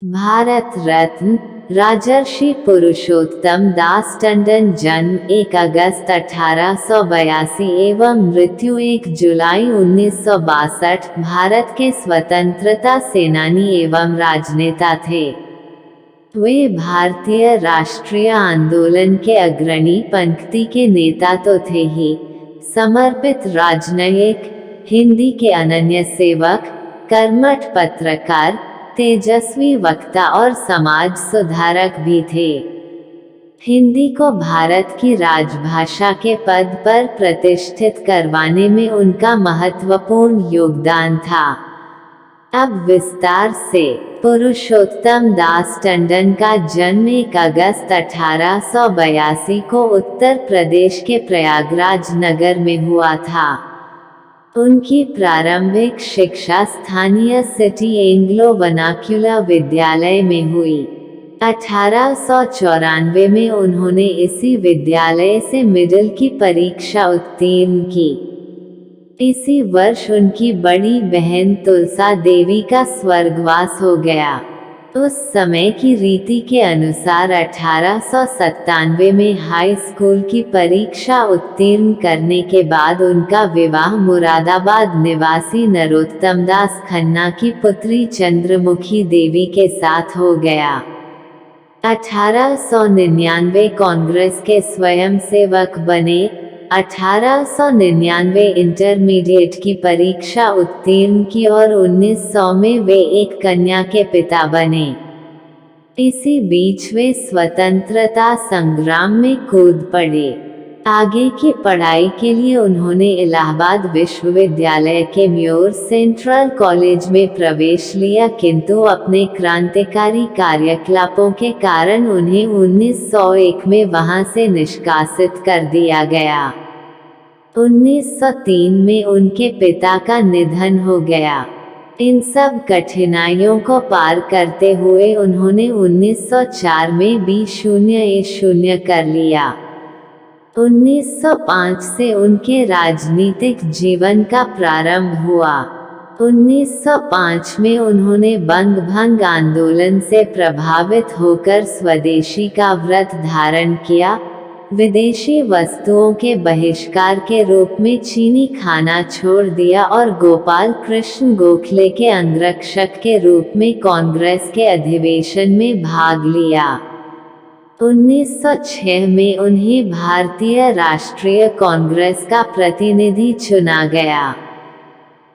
भारत रत्न राजर्षि पुरुषोत्तम दास टंडन जन्म 1 अगस्त 1882 एवं मृत्यु 1 जुलाई 1962 भारत के स्वतंत्रता सेनानी एवं राजनेता थे। वे भारतीय राष्ट्रीय आंदोलन के अग्रणी पंक्ति के नेता तो थे ही, समर्पित राजनयिक, हिंदी के अनन्य सेवक, कर्मठ पत्रकार, तेजस्वी वक्ता और समाज सुधारक भी थे। हिंदी को भारत की राजभाषा के पद पर प्रतिष्ठित करवाने में उनका महत्वपूर्ण योगदान था। अब विस्तार से। पुरुषोत्तम दास टंडन का जन्म 1 अगस्त 1882 को उत्तर प्रदेश के प्रयागराज नगर में हुआ था। उनकी प्रारंभिक शिक्षा स्थानीय सिटी एंग्लो वर्नाक्युलर विद्यालय में हुई। 1894 में उन्होंने इसी विद्यालय से मिडिल की परीक्षा उत्तीर्ण की। इसी वर्ष उनकी बड़ी बहन तुलसा देवी का स्वर्गवास हो गया। उस समय की रीति के अनुसार 1897 में हाई स्कूल की परीक्षा उत्तीर्ण करने के बाद उनका विवाह मुरादाबाद निवासी नरोत्तम दास खन्ना की पुत्री चंद्रमुखी देवी के साथ हो गया। 1899 कांग्रेस के स्वयंसेवक बने। 1899 इंटरमीडिएट की परीक्षा उत्तीर्ण की और 1900 में वे एक कन्या के पिता बने। इसी बीच वे स्वतंत्रता संग्राम में कूद पड़े। आगे की पढ़ाई के लिए उन्होंने इलाहाबाद विश्वविद्यालय के म्योर सेंट्रल कॉलेज में प्रवेश लिया, किंतु अपने क्रांतिकारी कार्यकलापों के कारण उन्हें 1901 में वहां से निष्कासित कर दिया गया। 1903 में उनके पिता का निधन हो गया। इन सब कठिनाइयों को पार करते हुए उन्होंने 1904 में B.A. कर लिया। 1905 से उनके राजनीतिक जीवन का प्रारंभ हुआ। 1905 में उन्होंने बंग भंग आंदोलन से प्रभावित होकर स्वदेशी का व्रत धारण किया, विदेशी वस्तुओं के बहिष्कार के रूप में चीनी खाना छोड़ दिया और गोपाल कृष्ण गोखले के अंगरक्षक के रूप में कांग्रेस के अधिवेशन में भाग लिया। 1906 में उन्हें भारतीय राष्ट्रीय कांग्रेस का प्रतिनिधि चुना गया।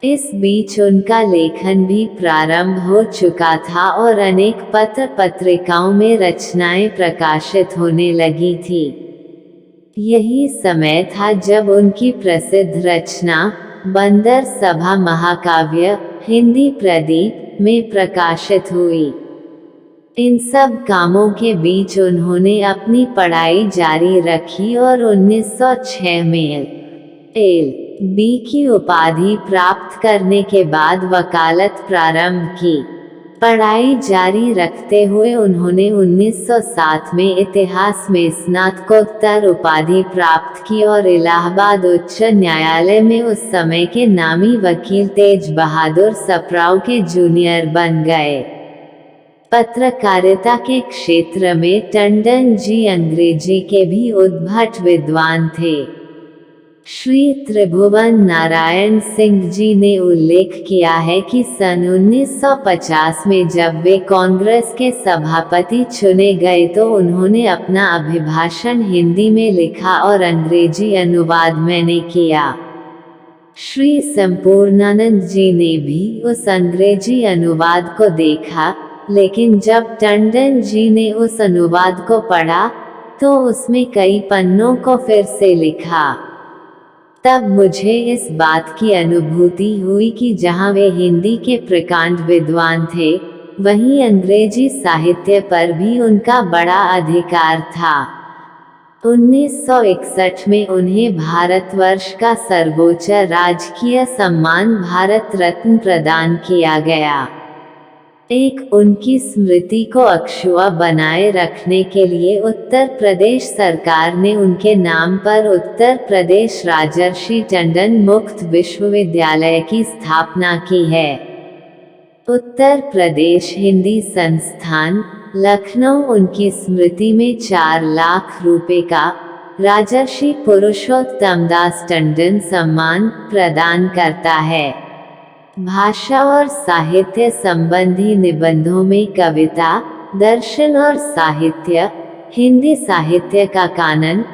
इस बीच उनका लेखन भी प्रारंभ हो चुका था और अनेक पत्र पत्रिकाओं में रचनाएं प्रकाशित होने लगी थी। यही समय था जब उनकी प्रसिद्ध रचना बंदर सभा महाकाव्य हिंदी प्रदीप में प्रकाशित हुई। इन सब कामों के बीच उन्होंने अपनी पढ़ाई जारी रखी और 1906 में LL.B. की उपाधि प्राप्त करने के बाद वकालत प्रारंभ की। पढ़ाई जारी रखते हुए उन्होंने 1907 में इतिहास में स्नातकोत्तर उपाधि प्राप्त की और इलाहाबाद उच्च न्यायालय में उस समय के नामी वकील तेज बहादुर सप्राव के जूनियर बन गए। पत्रकारिता के क्षेत्र में टंडन जी अंग्रेजी के भी उद्भट विद्वान थे। श्री त्रिभुवन नारायण सिंह जी ने उल्लेख किया है कि सन 1950 में जब वे कांग्रेस के सभापति चुने गए तो उन्होंने अपना अभिभाषण हिंदी में लिखा और अंग्रेजी अनुवाद मैंने किया। श्री संपूर्णानंद जी ने भी उस अंग्रेजी अनुवाद को देखा, लेकिन जब टंडन जी ने उस अनुवाद को पढ़ा तो उसमें कई पन्नों को फिर से लिखा। तब मुझे इस बात की अनुभूति हुई कि जहां वे हिंदी के प्रकांड विद्वान थे, वहीं अंग्रेजी साहित्य पर भी उनका बड़ा अधिकार था। 1961 में उन्हें भारतवर्ष का सर्वोच्च राजकीय सम्मान भारत रत्न प्रदान किया गया। उनकी स्मृति को अक्षुण्ण बनाए रखने के लिए उत्तर प्रदेश सरकार ने उनके नाम पर उत्तर प्रदेश राजर्षि टंडन मुक्त विश्वविद्यालय की स्थापना की है। उत्तर प्रदेश हिंदी संस्थान लखनऊ उनकी स्मृति में 4 लाख रुपए का राजर्षि पुरुषोत्तम दास टंडन सम्मान प्रदान करता है। भाषा और साहित्य संबंधी निबंधों में कविता, दर्शन और साहित्य, हिंदी साहित्य का कानन,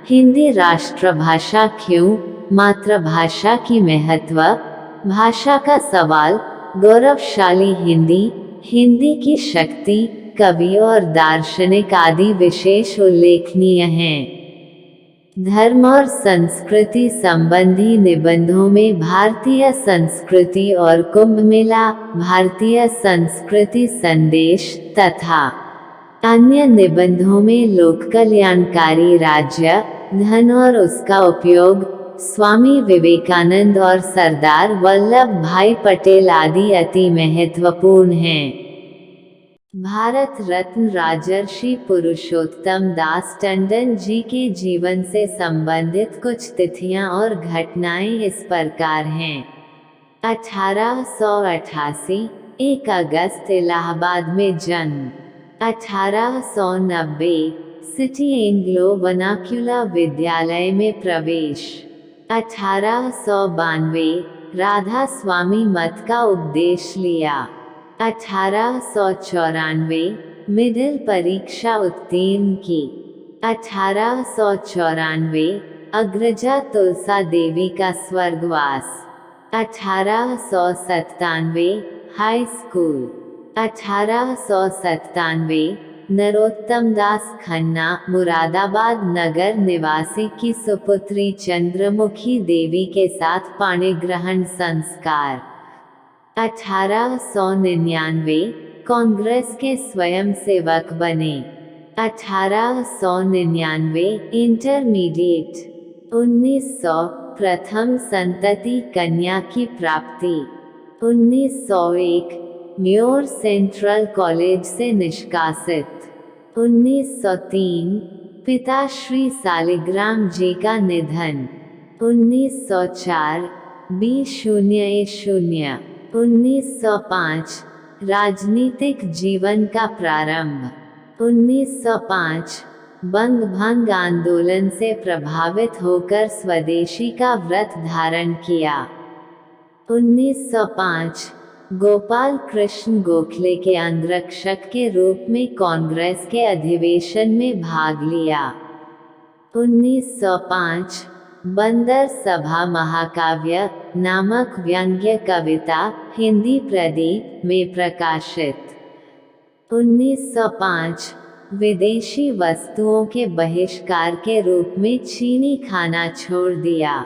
हिंदी राष्ट्रभाषा क्यों, मातृभाषा की महत्व, भाषा का सवाल, गौरवशाली हिंदी, हिंदी की शक्ति, कवि और दार्शनिक आदि विशेष उल्लेखनीय हैं। धर्म और संस्कृति संबंधी निबंधों में भारतीय संस्कृति और कुंभ मेला, भारतीय संस्कृति संदेश तथा अन्य निबंधों में लोक कल्याणकारी राज्य, धन और उसका उपयोग, स्वामी विवेकानंद और सरदार वल्लभ भाई पटेल आदि अति महत्वपूर्ण हैं। भारत रत्न राजर्षि पुरुषोत्तम दास टंडन जी के जीवन से संबंधित कुछ तिथियां और घटनाएं इस प्रकार हैं। 1888 1 अगस्त इलाहाबाद में जन्म। 1890 सिटी एंग्लो वर्नाक्युलर विद्यालय में प्रवेश। 1892 राधा स्वामी मत का उपदेश लिया। 1894 मिडिल परीक्षा उत्तीर्ण की। 1894 अग्रजा तुलसा देवी का स्वर्गवास। 1897 हाई स्कूल। 1897 नरोत्तम दास खन्ना मुरादाबाद नगर निवासी की सुपुत्री चंद्रमुखी देवी के साथ पाणिग्रहण संस्कार। 1899 कांग्रेस के स्वयंसेवक बने। 1899 इंटरमीडिएट। 1900 प्रथम संतति कन्या की प्राप्ति। 1901 म्योर सेंट्रल कॉलेज से निष्कासित। 1903 पिता श्री सालिग्राम जी का निधन। 1904 B0A0। 1905 राजनीतिक जीवन का प्रारंभ। 1905 बंग भंग आंदोलन से प्रभावित होकर स्वदेशी का व्रत धारण किया। 1905 गोपाल कृष्ण गोखले के अंगरक्षक के रूप में कांग्रेस के अधिवेशन में भाग लिया। 1905 बंदर सभा महाकाव्य नामक व्यंग्य कविता हिंदी प्रदीप में प्रकाशित। 1905 विदेशी वस्तुओं के बहिष्कार के रूप में चीनी खाना छोड़ दिया।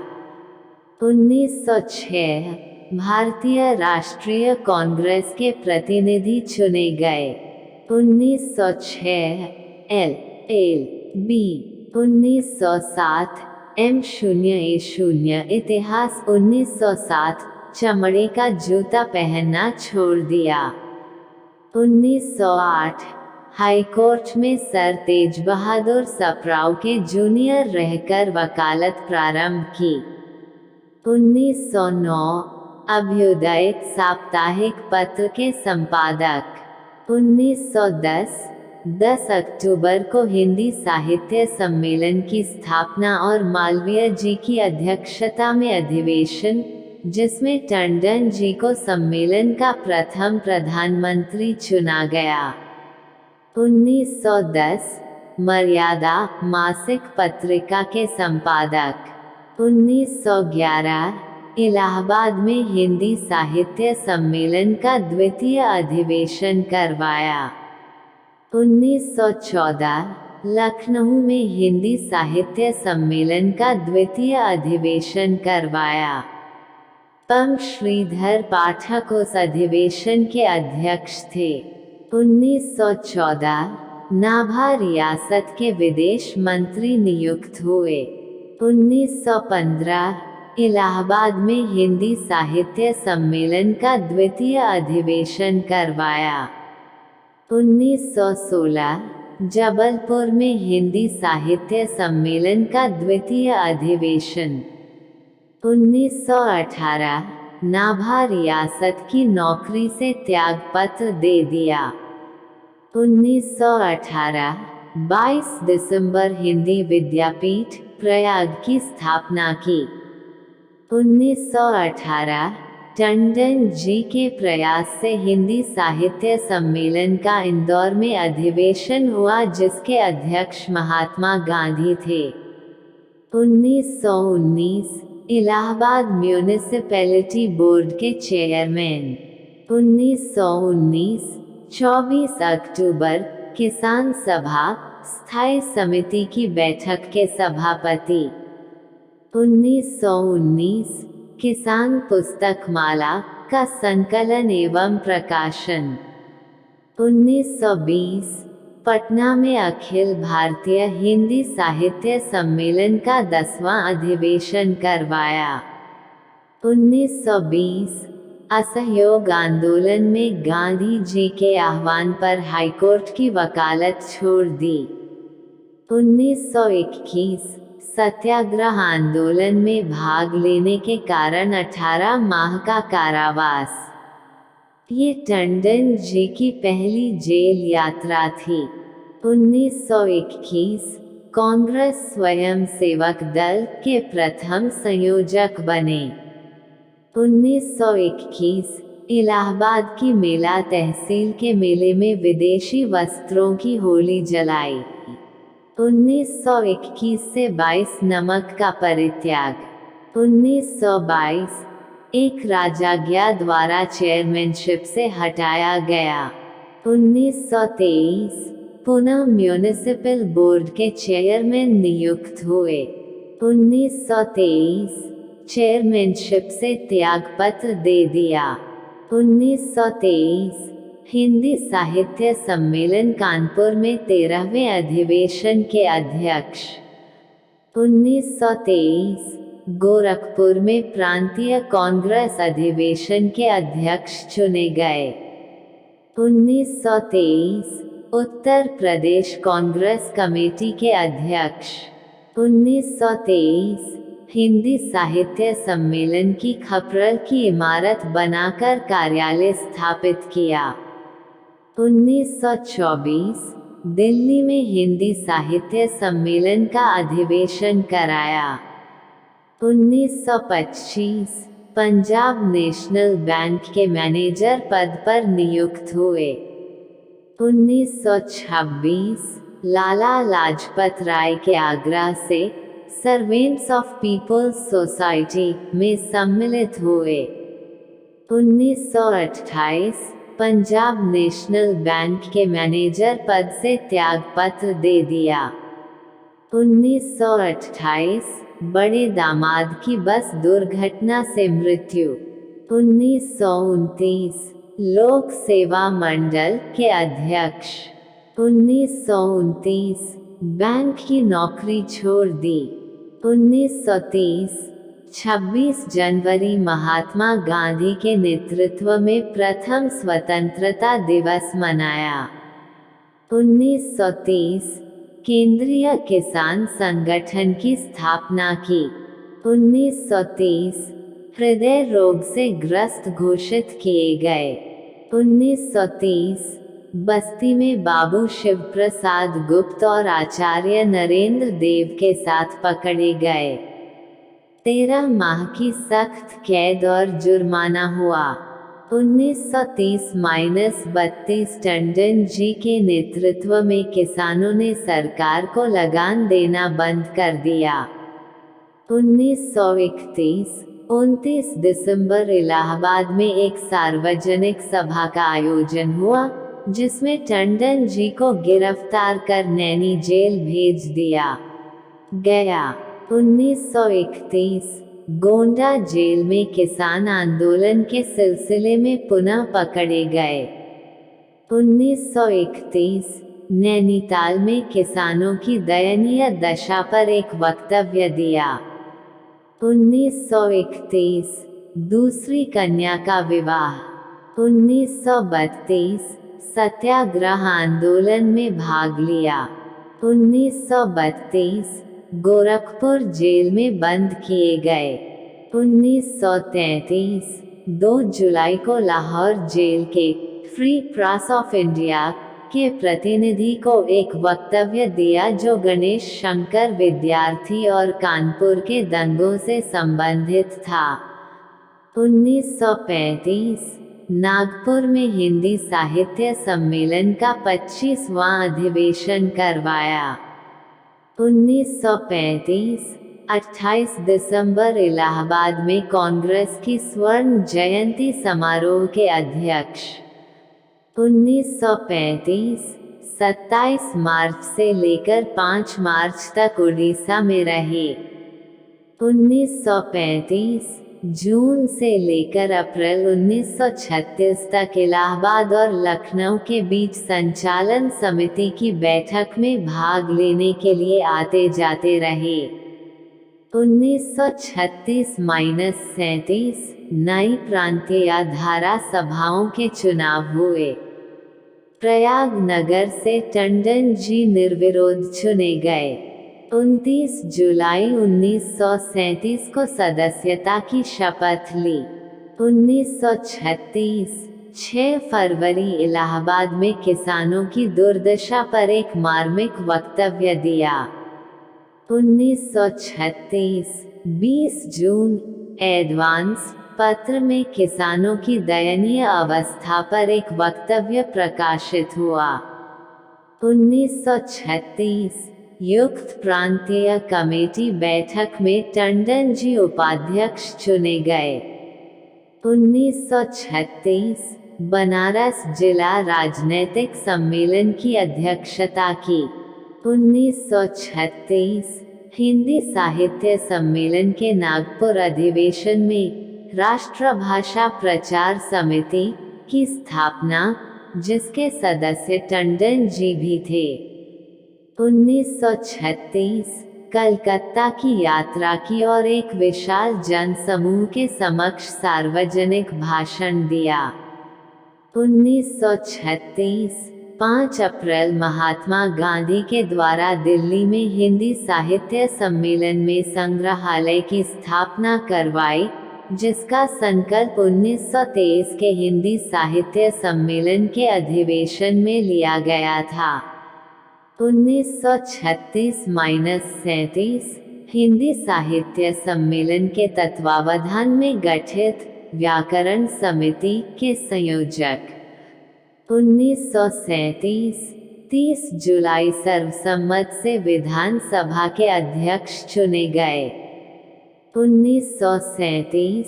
1906 भारतीय राष्ट्रीय कांग्रेस के प्रतिनिधि चुने गए। 1906 LLB। 1907 M0A0 इतिहास। 1907 चमड़े का जूता पहनना छोड़ दिया। 1908 हाईकोर्ट में सर तेज बहादुर सप्राउ के जूनियर रहकर वकालत प्रारंभ की। 1909 अभ्युदय साप्ताहिक पत्र के संपादक। 1910 10 अक्टूबर को हिंदी साहित्य सम्मेलन की स्थापना और मालवीय जी की अध्यक्षता में अधिवेशन, जिसमें टंडन जी को सम्मेलन का प्रथम प्रधानमंत्री चुना गया। 1910 मर्यादा मासिक पत्रिका के संपादक। 1911 इलाहाबाद में हिंदी साहित्य सम्मेलन का द्वितीय अधिवेशन करवाया। 1914 लखनऊ में हिंदी साहित्य सम्मेलन का द्वितीय अधिवेशन करवाया। पं श्रीधर पाठक उस अधिवेशन के अध्यक्ष थे। 1914 नाभा रियासत के विदेश मंत्री नियुक्त हुए। 1915 इलाहाबाद में हिंदी साहित्य सम्मेलन का द्वितीय अधिवेशन करवाया। 1916 जबलपुर में हिंदी साहित्य सम्मेलन का द्वितीय अधिवेशन। 1918 नाभा रियासत की नौकरी से त्यागपत्र दे दिया। 1918 22 दिसंबर हिंदी विद्यापीठ प्रयाग की स्थापना की। 1918 टंडन जी के प्रयास से हिंदी साहित्य सम्मेलन का इंदौर में अधिवेशन हुआ, जिसके अध्यक्ष महात्मा गांधी थे। 1919 इलाहाबाद म्यूनिसिपैलिटी बोर्ड के चेयरमैन। 1919 24 अक्टूबर किसान सभा स्थायी समिति की बैठक के सभापति। 1919 किसान पुस्तक माला का संकलन एवं प्रकाशन। 1920 पटना में अखिल भारतीय हिंदी साहित्य सम्मेलन का 10वां अधिवेशन करवाया। 1920 असहयोग आंदोलन में गांधी जी के आह्वान पर हाईकोर्ट की वकालत छोड़ दी। 1921 सत्याग्रह आंदोलन में भाग लेने के कारण 18 माह का कारावास। ये टंडन जी की पहली जेल यात्रा थी। 1921 कांग्रेस स्वयंसेवक दल के प्रथम संयोजक बने। 1921 इलाहाबाद की मेला तहसील के मेले में विदेशी वस्त्रों की होली जलाई। 1921 से 22 नमक का परित्याग। 1922 एक राजाज्ञा द्वारा चेयरमैनशिप से हटाया गया। 1923 पुनः म्यूनिसिपल बोर्ड के चेयरमैन नियुक्त हुए। 1923 चेयरमैनशिप से त्यागपत्र दे दिया। 1923 हिंदी साहित्य सम्मेलन कानपुर में 13वें अधिवेशन के अध्यक्ष। 1923 गोरखपुर में प्रांतीय कांग्रेस अधिवेशन के अध्यक्ष चुने गए। 1923 उत्तर प्रदेश कांग्रेस कमेटी के अध्यक्ष। 1923 हिंदी साहित्य सम्मेलन की खपरल की इमारत बनाकर कार्यालय स्थापित किया। 1924 दिल्ली में हिंदी साहित्य सम्मेलन का अधिवेशन कराया। 1925 पंजाब नेशनल बैंक के मैनेजर पद पर नियुक्त हुए। 1926 लाला लाजपत राय के आग्रह से सर्वेंट्स ऑफ पीपल्स सोसाइटी में सम्मिलित हुए। 1928 पंजाब नेशनल बैंक के मैनेजर पद से त्यागपत्र दे दिया। 1928 बड़े दामाद की बस दुर्घटना से मृत्यु। 1929 लोक सेवा मंडल के अध्यक्ष। 1929 बैंक की नौकरी छोड़ दी। 1930 26 जनवरी महात्मा गांधी के नेतृत्व में प्रथम स्वतंत्रता दिवस मनाया। 1930 केंद्रीय किसान संगठन की स्थापना की। 1930 हृदय रोग से ग्रस्त घोषित किए गए। 1930 बस्ती में बाबू शिव प्रसाद गुप्त और आचार्य नरेंद्र देव के साथ पकड़े गए। 13 माह की सख्त कैद और जुर्माना हुआ। 1930-32 टंडन जी के नेतृत्व में किसानों ने सरकार को लगान देना बंद कर दिया। 1931 29 दिसंबर इलाहाबाद में एक सार्वजनिक सभा का आयोजन हुआ, जिसमें टंडन जी को गिरफ्तार कर नैनी जेल भेज दिया गया। 1931 गोंडा जेल में किसान आंदोलन के सिलसिले में पुनः पकड़े गए। 1931 नैनीताल में किसानों की दयनीय दशा पर एक वक्तव्य दिया। 1931 दूसरी कन्या का विवाह। 1932 सत्याग्रह आंदोलन में भाग लिया। 1932 गोरखपुर जेल में बंद किए गए। 1933 2 जुलाई को लाहौर जेल के फ्री प्रेस ऑफ इंडिया के प्रतिनिधि को एक वक्तव्य दिया जो गणेश शंकर विद्यार्थी और कानपुर के दंगों से संबंधित था। 1935 नागपुर में हिंदी साहित्य सम्मेलन का 25वां अधिवेशन करवाया। 1935 28 दिसंबर इलाहाबाद में कांग्रेस की स्वर्ण जयंती समारोह के अध्यक्ष। 1935 27 मार्च से लेकर 5 मार्च तक उड़ीसा में रहे। 1935 जून से लेकर अप्रैल 1936 तक इलाहाबाद और लखनऊ के बीच संचालन समिति की बैठक में भाग लेने के लिए आते जाते रहे। 1936-37 नई प्रांतीय धारा सभाओं के चुनाव हुए। प्रयाग नगर से टंडन जी निर्विरोध चुने गए। 29 जुलाई 1937 को सदस्यता की शपथ ली। 1936 6 फरवरी इलाहाबाद में किसानों की दुर्दशा पर एक मार्मिक वक्तव्य दिया। 1936 20 जून एडवांस पत्र में किसानों की दयनीय अवस्था पर एक वक्तव्य प्रकाशित हुआ। 1936 युक्त प्रांतीय कमेटी बैठक में टंडन जी उपाध्यक्ष चुने गए। 1936 बनारस जिला राजनैतिक सम्मेलन की अध्यक्षता की। 1936 हिंदी साहित्य सम्मेलन के नागपुर अधिवेशन में राष्ट्रभाषा प्रचार समिति की स्थापना, जिसके सदस्य टंडन जी भी थे। 1936 कलकत्ता की यात्रा की और एक विशाल जनसमूह के समक्ष सार्वजनिक भाषण दिया। 1936 5 अप्रैल महात्मा गांधी के द्वारा दिल्ली में हिंदी साहित्य सम्मेलन में संग्रहालय की स्थापना करवाई, जिसका संकल्प 1923 के हिंदी साहित्य सम्मेलन के अधिवेशन में लिया गया था। 1936-37 हिंदी साहित्य सम्मेलन के तत्वावधान में गठित व्याकरण समिति के संयोजक। 1937 30 जुलाई सर्वसम्मत से विधानसभा के अध्यक्ष चुने गए। 1937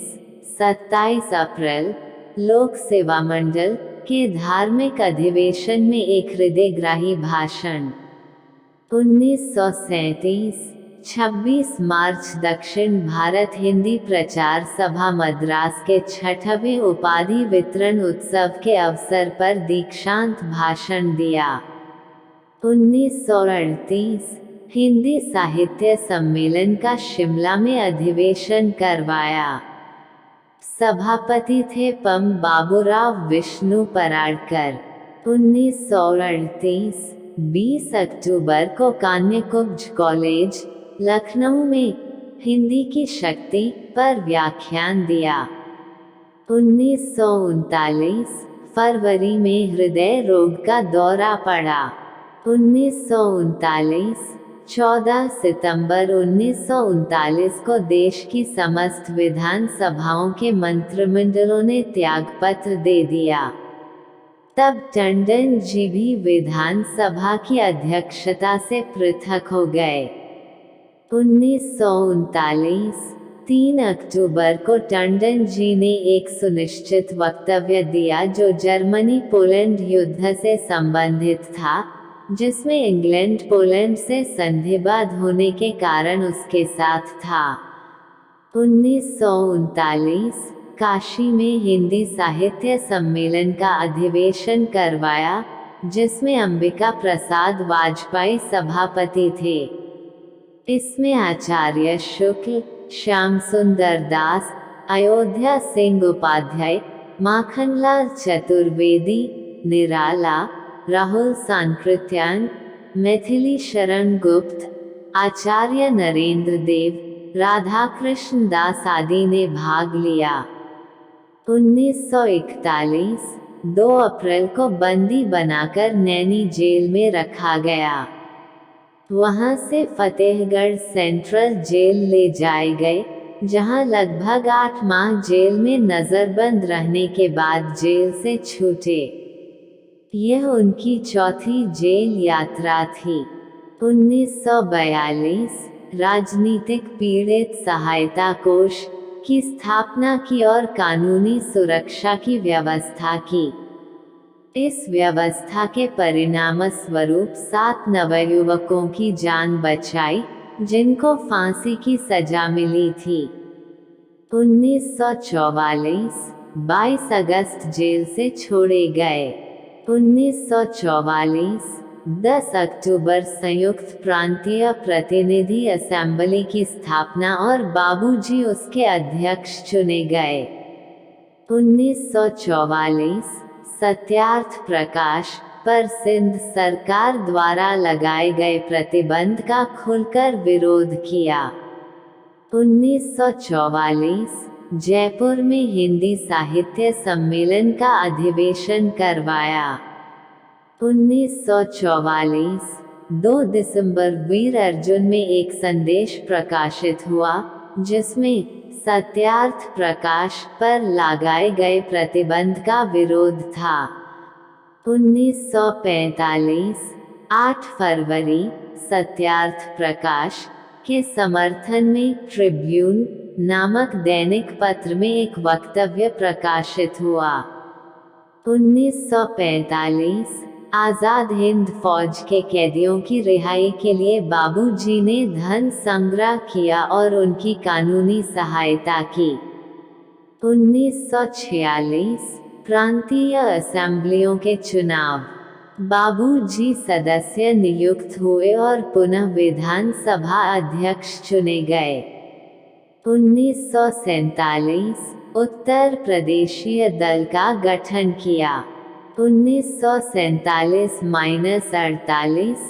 27 अप्रैल लोक सेवा मंडल के धार्मिक अधिवेशन में एक हृदयग्राही भाषण। 1937 26 मार्च दक्षिण भारत हिंदी प्रचार सभा मद्रास के 6वें उपाधि वितरण उत्सव के अवसर पर दीक्षांत भाषण दिया। 1938 हिंदी साहित्य सम्मेलन का शिमला में अधिवेशन करवाया। सभापति थे पं बाबूराव विष्णु पराड़कर। 1938 20 अक्टूबर को कान्यकुब्ज कॉलेज लखनऊ में हिंदी की शक्ति पर व्याख्यान दिया। 1939 फरवरी में हृदय रोग का दौरा पड़ा। 1939 14 सितंबर 1939 को देश की समस्त विधानसभाओं के मंत्रिमंडलों ने त्यागपत्र दे दिया। तब टंडन जी भी विधानसभा की अध्यक्षता से पृथक हो गए। 1939 3 अक्टूबर को टंडन जी ने एक सुनिश्चित वक्तव्य दिया जो जर्मनी पोलैंड युद्ध से संबंधित था, जिसमें इंग्लैंड पोलैंड से संधिबद्ध होने के कारण उसके साथ था। 1939 काशी में हिंदी साहित्य सम्मेलन का अधिवेशन करवाया, जिसमें अंबिका प्रसाद वाजपेयी सभापति थे। इसमें आचार्य शुक्ल, श्याम सुंदर दास, अयोध्या सिंह उपाध्याय, माखनलाल चतुर्वेदी, निराला, राहुल सांकृत्यायन, मैथिली शरण गुप्त, आचार्य नरेंद्र देव, राधाकृष्ण दास आदि ने भाग लिया। 1941 2 अप्रैल को बंदी बनाकर नैनी जेल में रखा गया। वहां से फतेहगढ़ सेंट्रल जेल ले जाए गए, जहां लगभग 8 माह जेल में नजरबंद रहने के बाद जेल से छूटे। यह उनकी चौथी जेल यात्रा थी। 1942 राजनीतिक पीड़ित सहायता कोष की स्थापना की और कानूनी सुरक्षा की व्यवस्था की। इस व्यवस्था के परिणामस्वरूप 7 नवयुवकों की जान बचाई, जिनको फांसी की सजा मिली थी। 1944 22 अगस्त जेल से छोड़े गए। 1944 10 अक्टूबर संयुक्त प्रांतीय प्रतिनिधि असेंबली की स्थापना और बाबूजी उसके अध्यक्ष चुने गए। 1944 सत्यार्थ प्रकाश पर सिंध सरकार द्वारा लगाए गए प्रतिबंध का खुलकर विरोध किया। 1944 जयपुर में हिंदी साहित्य सम्मेलन का अधिवेशन करवाया। 1944 2 दिसंबर वीर अर्जुन में एक संदेश प्रकाशित हुआ, जिसमें सत्यार्थ प्रकाश पर लगाए गए प्रतिबंध का विरोध था। 1945 8 फरवरी सत्यार्थ प्रकाश के समर्थन में ट्रिब्यून नामक दैनिक पत्र में एक वक्तव्य प्रकाशित हुआ। 1945 आज़ाद हिंद फौज के कैदियों की रिहाई के लिए बाबूजी ने धन संग्रह किया और उनकी कानूनी सहायता की। 1946 प्रांतीय असेंबलियों के चुनाव। बाबूजी सदस्य नियुक्त हुए और पुनः विधानसभा अध्यक्ष चुने गए। 1947 उत्तर प्रदेशीय दल का गठन किया। 1947-48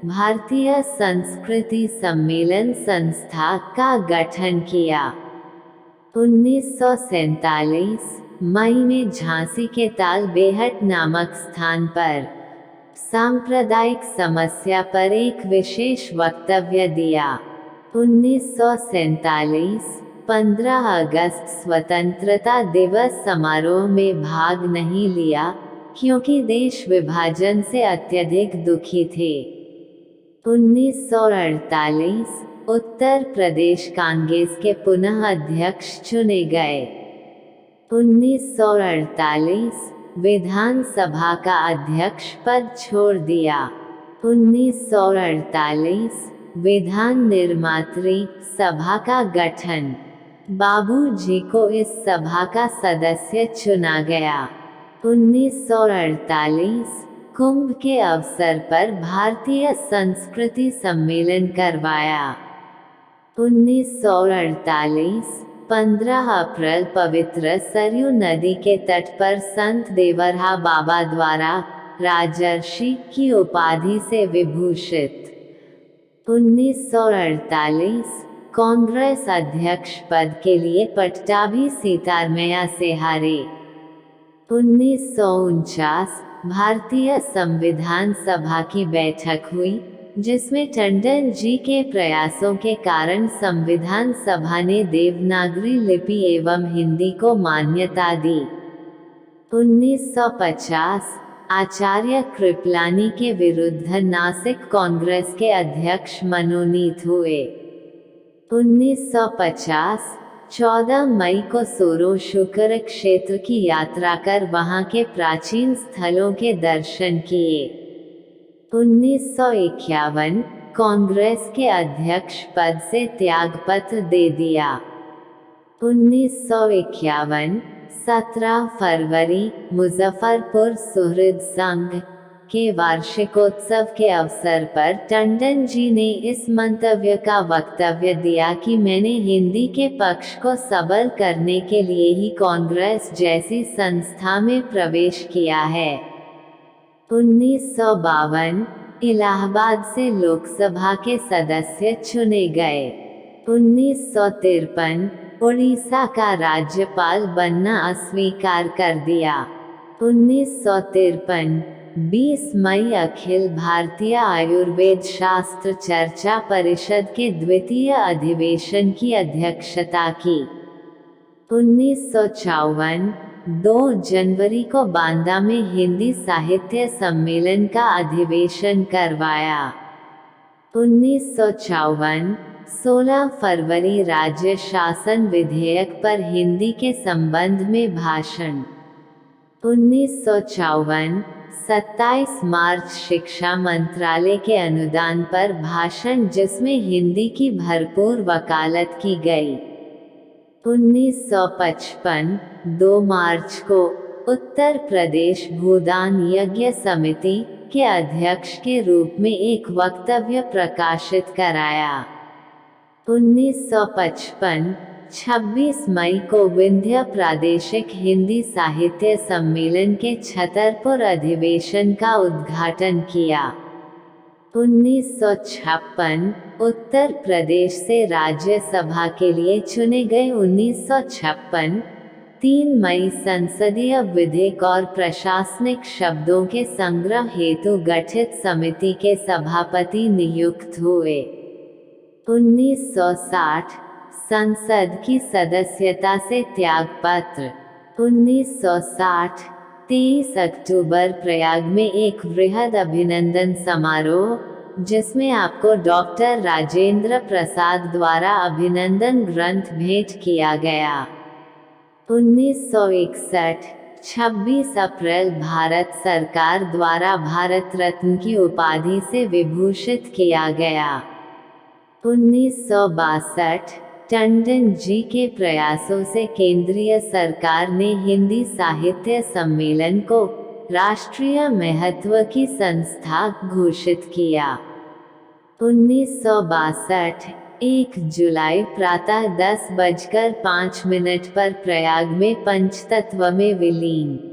भारतीय संस्कृति सम्मेलन संस्था का गठन किया। 1947 मई में झांसी के ताल बेहट नामक स्थान पर सांप्रदायिक समस्या पर एक विशेष वक्तव्य दिया। 1947 15 अगस्त स्वतंत्रता दिवस समारोह में भाग नहीं लिया, क्योंकि देश विभाजन से अत्यधिक दुखी थे। 1948 उत्तर प्रदेश कांग्रेस के पुनः अध्यक्ष चुने गए। 1948 विधानसभा का अध्यक्ष पद छोड़ दिया। 1948 विधान निर्मात्री सभा का गठन। बाबूजी को इस सभा का सदस्य चुना गया। 1948 कुंभ के अवसर पर भारतीय संस्कृति सम्मेलन करवाया। 1948 15 अप्रैल पवित्र सरयू नदी के तट पर संत देवरहा बाबा द्वारा राजर्षि की उपाधि से विभूषित। 1948 कांग्रेस अध्यक्ष पद के लिए पट्टाभी सीतारमैया से हारे। 1949 भारतीय संविधान सभा की बैठक हुई, जिसमें टंडन जी के प्रयासों के कारण संविधान सभा ने देवनागरी लिपि एवं हिंदी को मान्यता दी। 1950 आचार्य कृपलानी के विरुद्ध नासिक कांग्रेस के अध्यक्ष मनोनीत हुए। 1950 14 मई को सोरो शुक्र क्षेत्र की यात्रा कर वहां के प्राचीन स्थलों के दर्शन किए। 1951 कांग्रेस के अध्यक्ष पद से त्यागपत्र दे दिया। 1951 17 फरवरी मुजफ्फरपुर सुहृद संघ के वार्षिकोत्सव के अवसर पर टंडन जी ने इस मंतव्य का वक्तव्य दिया कि मैंने हिंदी के पक्ष को सबल करने के लिए ही कांग्रेस जैसी संस्था में प्रवेश किया है। 1952 इलाहाबाद से लोकसभा के सदस्य चुने गए। 1953 उड़ीसा का राज्यपाल बनना अस्वीकार कर दिया। 1953 20 मई अखिल भारतीय आयुर्वेद शास्त्र चर्चा परिषद के द्वितीय अधिवेशन की अध्यक्षता की। 1954 2 जनवरी को बांदा में हिंदी साहित्य सम्मेलन का अधिवेशन करवाया। 1954 16 फरवरी राज्य शासन विधेयक पर हिंदी के संबंध में भाषण। 1954 27 मार्च शिक्षा मंत्रालय के अनुदान पर भाषण जिसमें हिंदी की भरपूर वकालत की गई। 1955 2 मार्च को उत्तर प्रदेश भूदान यज्ञ समिति के अध्यक्ष के रूप में एक वक्तव्य प्रकाशित कराया। 1955 26 मई को विंध्य प्रादेशिक हिंदी साहित्य सम्मेलन के छतरपुर अधिवेशन का उद्घाटन किया। 1956 उत्तर प्रदेश से राज्यसभा के लिए चुने गए। 1956 3 मई संसदीय विधिक और प्रशासनिक शब्दों के संग्रह हेतु गठित समिति के सभापति नियुक्त हुए। 1960 संसद की सदस्यता से त्यागपत्र। 1960 23 अक्टूबर प्रयाग में एक वृहद अभिनंदन समारोह जिसमें आपको डॉक्टर राजेंद्र प्रसाद द्वारा अभिनंदन ग्रंथ भेंट किया गया। 1961 26 अप्रैल भारत सरकार द्वारा भारत रत्न की उपाधि से विभूषित किया गया। 1962 टंडन जी के प्रयासों से केंद्रीय सरकार ने हिंदी साहित्य सम्मेलन को राष्ट्रीय महत्व की संस्था घोषित किया। 1962 1 जुलाई प्रातः 10:05 पर प्रयाग में पंचतत्व में विलीन।